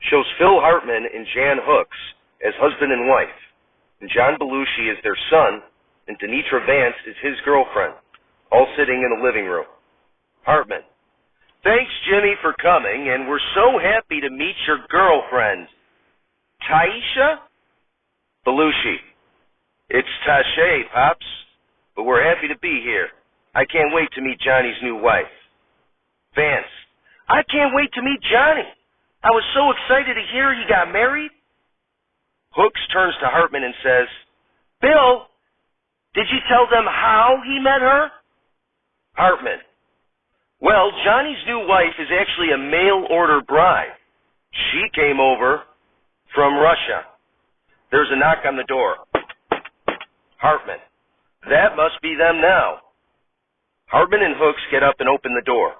shows Phil Hartman and Jan Hooks as husband and wife, and John Belushi is their son, and Denitra Vance is his girlfriend, all sitting in the living room. Hartman: thanks, Jimmy, for coming, and we're so happy to meet your girlfriend. Taisha? Belushi: it's Tashay, Pops, but we're happy to be here. I can't wait to meet Johnny's new wife. Vance: I can't wait to meet Johnny. I was so excited to hear he got married. Hooks turns to Hartman and says, Bill, did you tell them how he met her? Hartman: well, Johnny's new wife is actually a mail-order bride. She came over from Russia. There's a knock on the door. Hartman: that must be them now. Hartman and Hooks get up and open the door.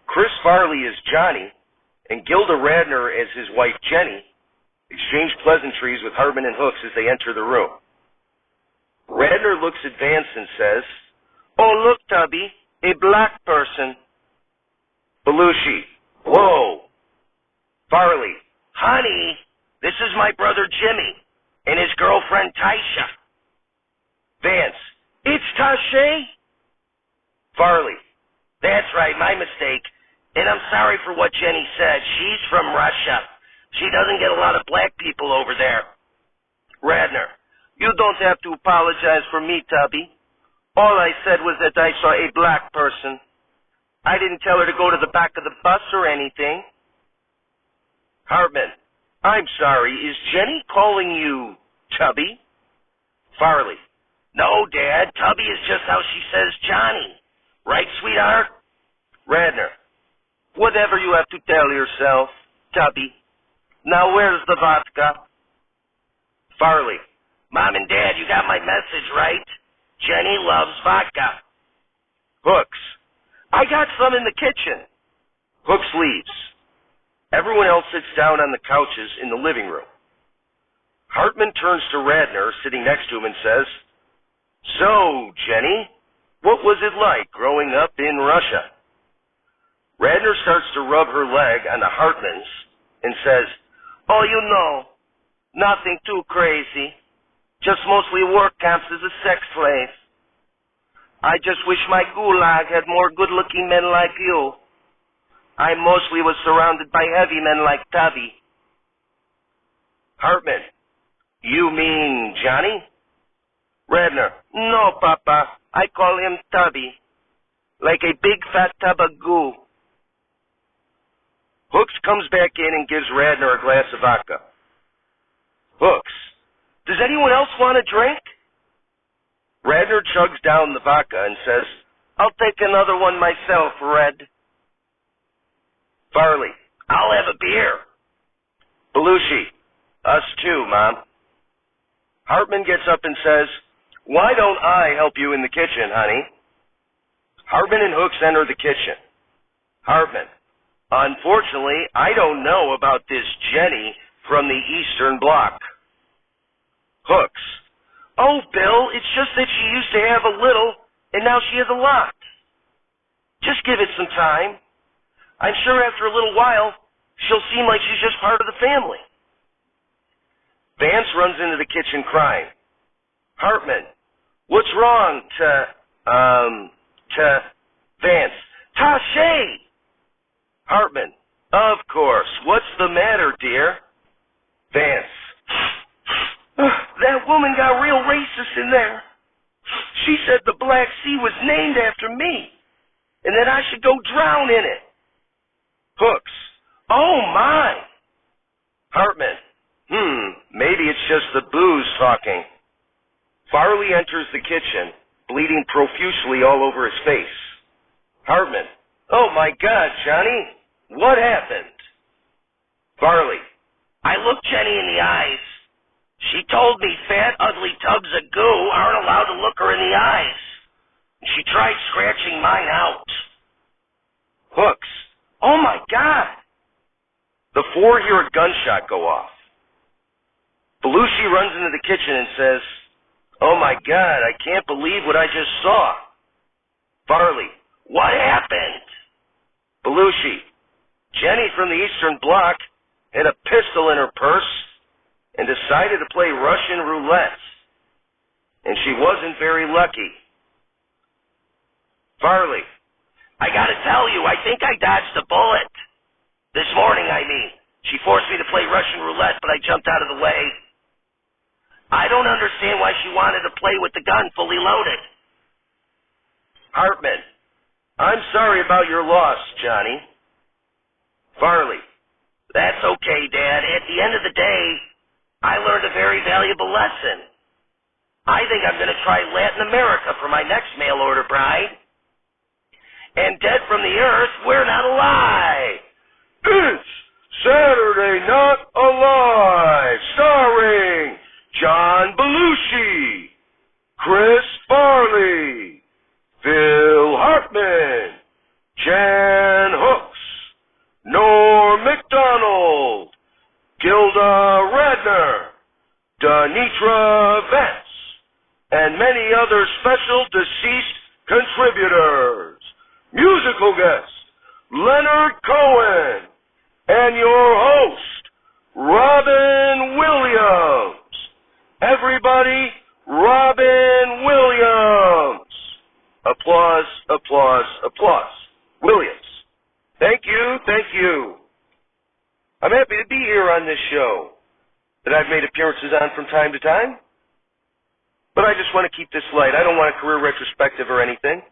Chris Farley is Johnny, and Gilda Radner as his wife Jenny exchange pleasantries with Hartman and Hooks as they enter the room. Radner looks at Vance and says, oh, look, Tubby, a black person. Belushi: whoa. Farley: honey, this is my brother Jimmy and his girlfriend Taisha. Vance: it's Tashay? Farley: that's right, my mistake. And I'm sorry for what Jenny said. She's from Russia. She doesn't get a lot of black people over there. Radner: you don't have to apologize for me, Tubby. All I said was that I saw a black person. I didn't tell her to go to the back of the bus or anything. Hartman: I'm sorry. Is Jenny calling you Tubby? Farley: no, Dad. Tubby is just how she says Johnny. Right, sweetheart? Radner: whatever you have to tell yourself, Tubby. Now where's the vodka? Farley: Mom and Dad, you got my message, right? Jenny loves vodka. Hooks: I got some in the kitchen. Hooks leaves. Everyone else sits down on the couches in the living room. Hartman turns to Radner, sitting next to him, and says, so, Jenny, what was it like growing up in Russia? Radner starts to rub her leg on the Hartmans and says, oh, you know, nothing too crazy. Just mostly work camps as a sex slave. I just wish my gulag had more good-looking men like you. I mostly was surrounded by heavy men like Tubby. Hartman: you mean Johnny? Radner: no, Papa. I call him Tubby. Like a big fat tub of goo. Hooks comes back in and gives Radner a glass of vodka. Hooks: does anyone else want a drink? Radner chugs down the vodka and says, I'll take another one myself, Red. Farley: I'll have a beer. Belushi: us too, Mom. Hartman gets up and says, why don't I help you in the kitchen, honey? Hartman and Hooks enter the kitchen. Hartman: unfortunately, I don't know about this Jenny from the Eastern Bloc. Hooks: oh, Bill, it's just that she used to have a little, and now she has a lot. Just give it some time. I'm sure after a little while, she'll seem like she's just part of the family. Vance runs into the kitchen crying. Hartman: what's wrong, Vance? Tashay! Hartman: of course. What's the matter, dear? Vance: that woman got real racist in there. She said the Black Sea was named after me, and that I should go drown in it. Hooks: oh my. Hartman: maybe it's just the booze talking. Farley enters the kitchen, bleeding profusely all over his face. Hartman: oh my God, Johnny, what happened? Farley: I looked Jenny in the eyes. She told me fat, ugly tubs of goo aren't allowed to look her in the eyes. She tried scratching mine out. Hooks: oh my God. The four hear a gunshot go off. Belushi runs into the kitchen and says, oh my God, I can't believe what I just saw. Farley: what happened? Belushi: Jenny from the Eastern Bloc had a pistol in her purse and decided to play Russian roulette. And she wasn't very lucky. Farley. I gotta tell you, I think I dodged a bullet. This morning, I mean. She forced me to play Russian roulette, but I jumped out of the way. I don't understand why she wanted to play with the gun fully loaded. Hartman. I'm sorry about your loss, Johnny. Farley. That's okay, Dad. At the end of the day, I learned a very valuable lesson. I think I'm going to try Latin America for my next mail-order bride. And dead from the earth, we're not alive. It's Saturday Not Alive, starring John Belushi, Chris Farley, Phil Hartman, Jan Hooks, Norm MacDonald, Gilda Radner, Denitra Vance, and many other special deceased contributors. Musical guest, Leonard Cohen, and your host, Robin Williams. Everybody, Robin Williams. Applause, applause, applause. Williams. Thank you, thank you. I'm happy to be here on this show that I've made appearances on from time to time. But I just want to keep this light. I don't want a career retrospective or anything.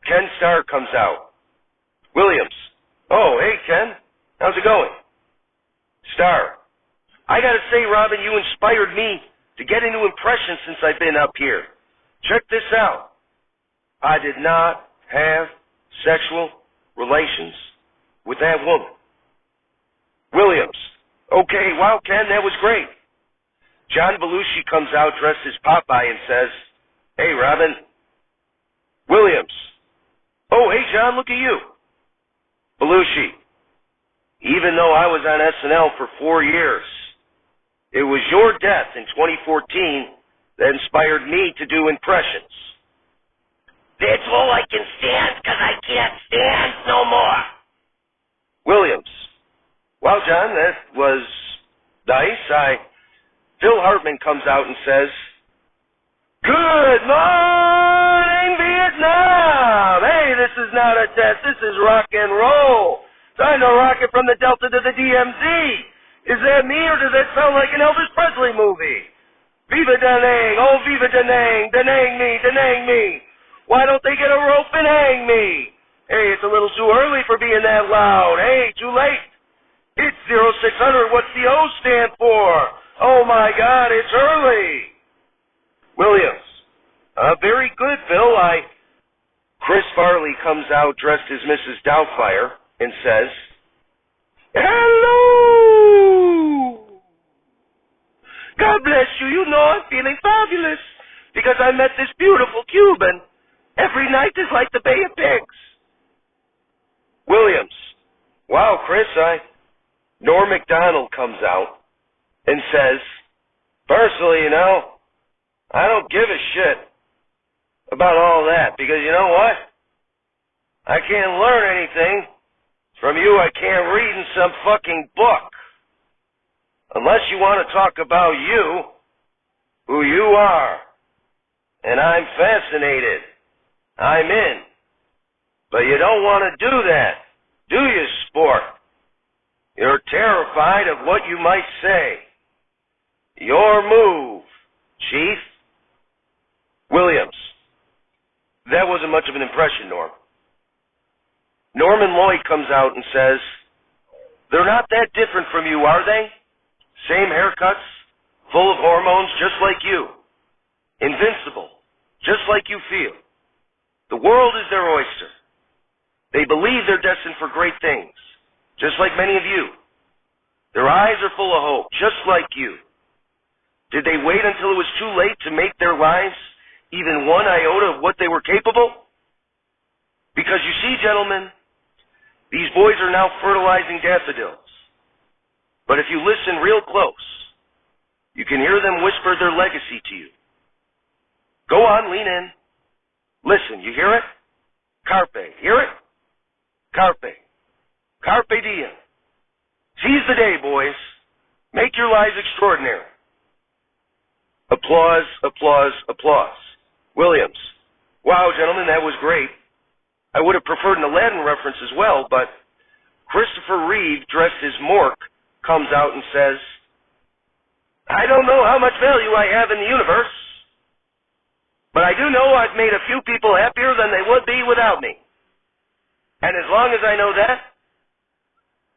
Ken Starr comes out. Williams. Oh, hey, Ken. How's it going? Starr. I gotta say, Robin, you inspired me to get into impressions since I've been up here. Check this out. I did not have sexual relations with that woman. Williams. Okay, wow, Ken, that was great. John Belushi comes out dressed as Popeye and says, hey, Robin. Williams. Oh, hey, John, look at you. Belushi. Even though I was on SNL for 4 years, it was your death in 2014 that inspired me to do impressions. That's all I can stand, because I can't stand no more. Williams. Well, John, that was nice. Phil Hartman comes out and says, good morning, Vietnam! Hey, this is not a test, this is rock and roll. Time to rock it from the Delta to the DMZ. Is that me, or does that sound like an Elvis Presley movie? Viva Da Nang, oh Viva Da Nang, Da Nang me, Da Nang me. Why don't they get a rope and hang me? Hey, it's a little too early for being that loud. Hey, too late. It's 0600, what's the O stand for? Oh my God, it's early. Williams. Very good, Phil. Chris Farley comes out dressed as Mrs. Doubtfire and says, hello! God bless you. You know I'm feeling fabulous because I met this beautiful Cuban. Every night is like the Bay of Pigs. Williams. Wow, Chris, Norm MacDonald comes out and says, personally, you know, I don't give a shit about all that because you know what? I can't learn anything from you I can't read in some fucking book. Unless you want to talk about you, who you are. And I'm fascinated. I'm in. But you don't want to do that, do you, sport? You're terrified of what you might say. Your move, Chief. Williams. That wasn't much of an impression, Norm. Norman Lloyd comes out and says, they're not that different from you, are they? Same haircuts, full of hormones, just like you. Invincible, just like you feel. The world is their oyster. They believe they're destined for great things, just like many of you. Their eyes are full of hope, just like you. Did they wait until it was too late to make their lives even one iota of what they were capable? Because you see, gentlemen, these boys are now fertilizing daffodils. But if you listen real close, you can hear them whisper their legacy to you. Go on, lean in. Listen, you hear it? Carpe. Hear it? Carpe. Carpe diem. Seize the day, boys. Make your lives extraordinary. Applause, applause, applause. Williams. Wow, gentlemen, that was great. I would have preferred an Aladdin reference as well, but Christopher Reeve, dressed as Mork, comes out and says, I don't know how much value I have in the universe, but I do know I've made a few people happier than they would be without me. And as long as I know that,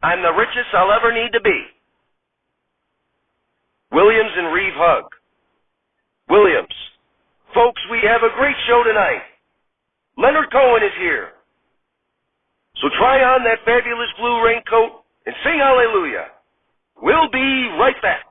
I'm the richest I'll ever need to be. Williams and Reeve hug. Williams. Folks, we have a great show tonight. Leonard Cohen is here. So try on that fabulous blue raincoat and sing hallelujah. We'll be right back.